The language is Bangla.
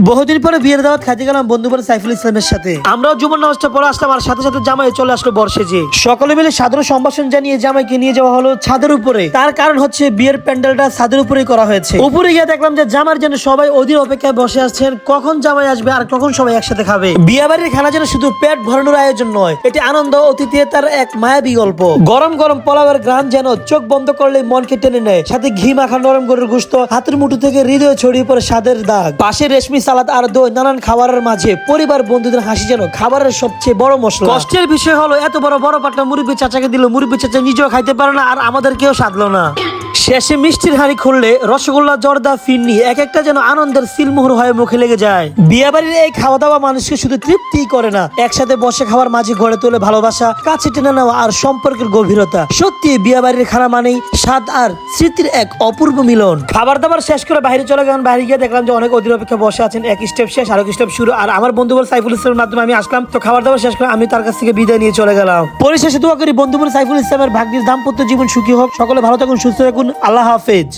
বহুদিন পরে বিয়ের দাওয়াত খাইতে গেলাম বন্ধু বলে সাইফুল ইসলামের সাথে। আমরাও জুমার নামাজটা পড়ে আসলাম আর সাথে সাথে জামাই চলে আসলো বর্ষেজে। সকলে মিলে সাধারণ সম্ভাষণ জানিয়ে জামাইকে নিয়ে যাওয়া হলো ছাদের উপরে। তার কারণ হচ্ছে বিয়ের প্যান্ডেলটা ছাদের উপরেই করা হয়েছে। উপরে গিয়ে দেখলাম যে জামার জন্য সবাই অধীর অপেক্ষায় বসে আছেন, কখন জামাই আসবে আর কখন সবাই একসাথে খাবে। বিয়ে বাড়ির খানা যেন শুধু পেট ভরানোর আয়োজন নয়, এটি আনন্দ অতিথিয়তার এক মায়াবী গল্প। গরম গরম পোলাওয়ের গ্রান যেন চোখ বন্ধ করলে মনকে টেনে নেয়। সাথে ঘি মাখা নরম গরুর গোশত, হাতের মুঠো থেকে হৃদয় ছড়িয়ে পড়ে স্বাদের দাগ। পাশে রেশমি সালাদ আর দই, নানান খাবারের মাঝে পরিবার বন্ধুদের হাসি যেন খাবারের সবচেয়ে বড় মশলা। কষ্টের বিষয় হলো এত বড় বড় পাটনা মুরব্বী চাচাকে দিল, মুরব্বী চাচা নিজেও খাইতে পারে না আর আমাদেরকেও সাধলো না। শেষে মিষ্টির হাড়ি খুললে রসগোল্লা, জর্দা, ফিরনি এক একটা যেন আনন্দের সিলমোহর হয়ে মুখে লেগে যায়। বিয়ে বাড়ির এই খাওয়া দাওয়া মানুষকে শুধু তৃপ্তি করে না, একসাথে বসে খাওয়ার মাঝে গড়ে তোলে ভালোবাসা, কাছে টেনে নেওয়া আর সম্পর্কের গভীরতা। সত্যি বিয়ে বাড়ির খানা মানেই স্বাদ আর স্মৃতির এক অপূর্ব মিলন। খাবার দাবার শেষ করে বাইরে চলে গেলাম। বাইরে গিয়ে দেখলাম যে অনেক অধীর অপেক্ষা বসে আছেন। এক স্টেপ শেষ, আরেক স্টেপ শুরু। আর আমার বন্ধু বলে সাইফুল ইসলামের মাধ্যমে আমি আসলাম। তো খাবার দাবার শেষ করে আমি তার কাছ থেকে বিদায় নিয়ে চলে গেলাম। পরিশেষে দোয়া করি বন্ধু বলে সাইফুল ইসলামের ভাগ্যের দাম্পত্য জীবন সুখী হোক। সকলে ভালো থাকুন, সুস্থ থাকুন। আল্লাহ হাফেজ।